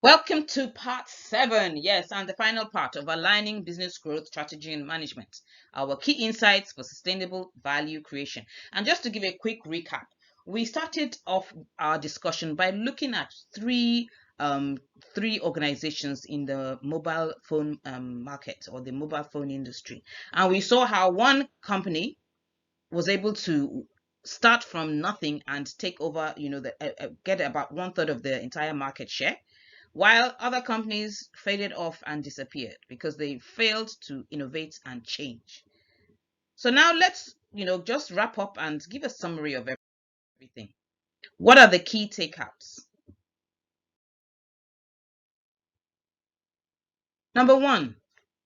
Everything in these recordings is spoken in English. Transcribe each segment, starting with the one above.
Welcome to part 7. Yes, and the final part of aligning business growth strategy and management. Our key insights for sustainable value creation. And just to give a quick recap, we started off our discussion by looking at three organizations in the mobile phone market or the mobile phone industry. And we saw how one company was able to start from nothing and take over, get about 1/3 of the entire market share, while other companies faded off and disappeared because they failed to innovate and change. So now let's, just wrap up and give a summary of everything. What are the key takeouts? Number one,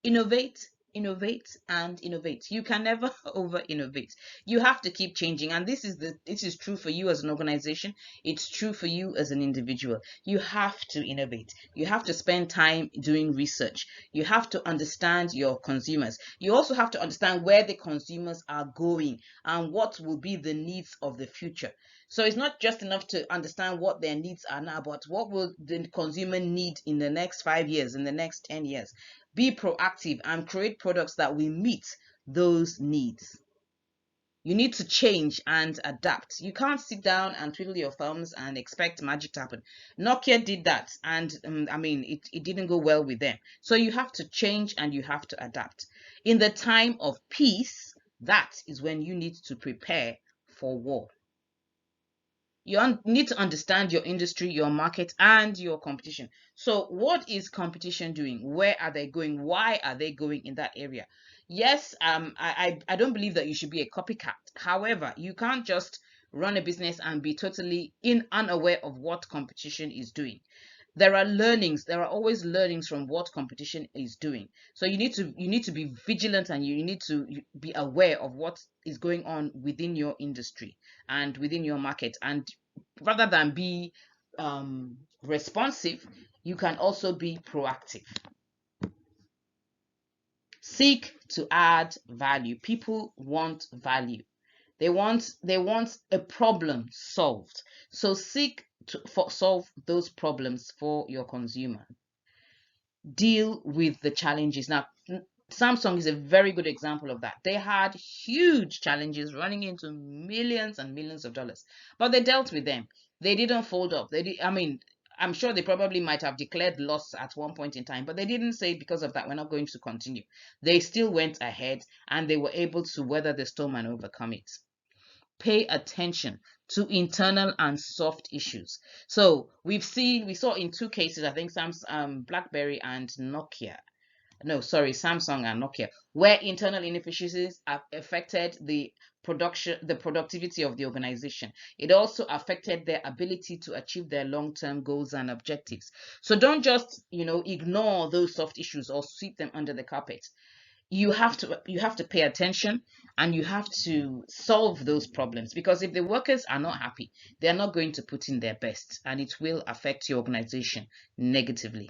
innovate, innovate, and innovate. You can never over innovate. You have to keep changing. And this is true for you as an organization. It's true for you as an individual. You have to innovate. You have to spend time doing research. You have to understand your consumers. You also have to understand where the consumers are going and what will be the needs of the future. So it's not just enough to understand what their needs are now, but what will the consumer need in the next 5 years, in the next 10 years. Be proactive and create products that will meet those needs. You need to change and adapt. You can't sit down and twiddle your thumbs and expect magic to happen. Nokia did that, and it didn't go well with them. So you have to change and you have to adapt. In the time of peace, that is when you need to prepare for war. You need to understand your industry, your market, and your competition. So what is competition doing? Where are they going? Why are they going in that area? Yes, I don't believe that you should be a copycat. However, you can't just run a business and be totally unaware of what competition is doing. There are always learnings from what competition is doing. So you need to be vigilant, and you need to be aware of what is going on within your industry and within your market. And rather than be responsive, you can also be proactive. Seek to add value. People want value. They want a problem solved. So seek to solve those problems for your consumer. Deal with the challenges. Now, Samsung is a very good example of that. They had huge challenges running into millions and millions of dollars, but they dealt with them. They didn't fold up. I'm sure they probably might have declared loss at one point in time, but they didn't say because of that we're not going to continue. They still went ahead and they were able to weather the storm and overcome it. Pay attention to internal and soft issues. So we saw in two cases, I think BlackBerry and Nokia. No, sorry, Samsung and Nokia, where internal inefficiencies have affected the productivity of the organization. It also affected their ability to achieve their long-term goals and objectives. So don't just, ignore those soft issues or sweep them under the carpet. You have to pay attention, and you have to solve those problems, because if the workers are not happy, they are not going to put in their best, and it will affect your organization negatively.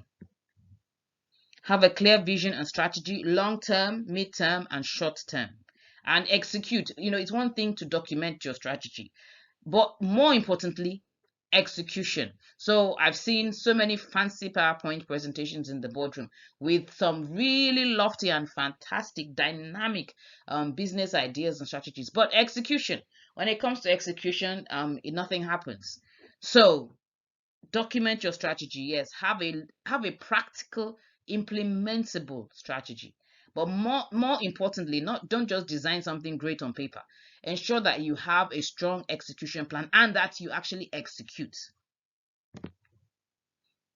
Have a clear vision and strategy, long term, mid term, and short term, and execute. It's one thing to document your strategy, but more importantly, execution. So I've seen so many fancy PowerPoint presentations in the boardroom with some really lofty and fantastic dynamic business ideas and strategies, but execution, when it comes to execution, nothing happens. So document your strategy. Yes, have a practical, implementable strategy, but more importantly, not don't just design something great on paper. Ensure that you have a strong execution plan and that you actually execute.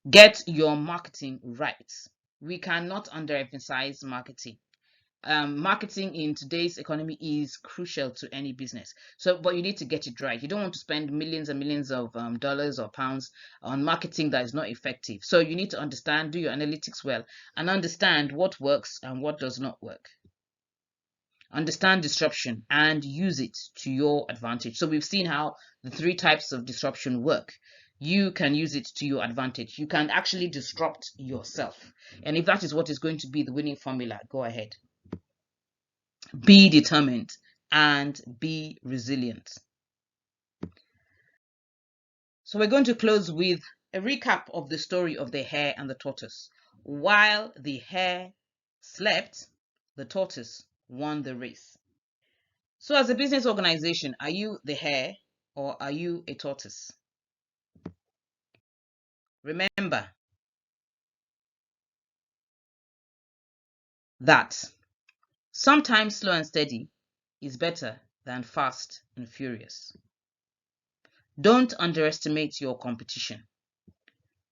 Get your marketing right. We cannot underemphasize marketing. Marketing in today's economy is crucial to any business. So, but you need to get it right. You don't want to spend millions and millions of dollars or pounds on marketing that is not effective. So you need to understand, do your analytics well, and understand what works and what does not work. Understand disruption and use it to your advantage. So we've seen how the three types of disruption work. You can use it to your advantage. You can actually disrupt yourself. And if that is what is going to be the winning formula, go ahead. Be determined and be resilient. So we're going to close with a recap of the story of the hare and the tortoise. While the hare slept, the tortoise won the race. So as a business organization, are you the hare or are you a tortoise? Remember that sometimes slow and steady is better than fast and furious. Don't underestimate your competition.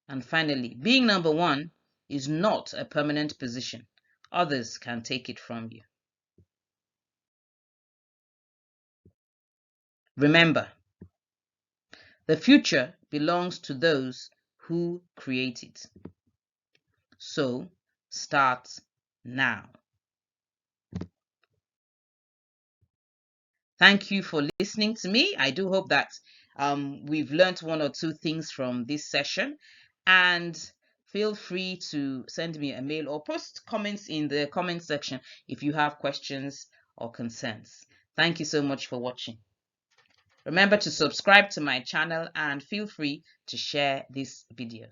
And finally, being number one is not a permanent position. Others can take it from you. Remember, the future belongs to those who create it. So, start now. Thank you for listening to me. I do hope that we've learned one or two things from this session. And feel free to send me a mail or post comments in the comment section if you have questions or concerns. Thank you so much for watching. Remember to subscribe to my channel and feel free to share this video.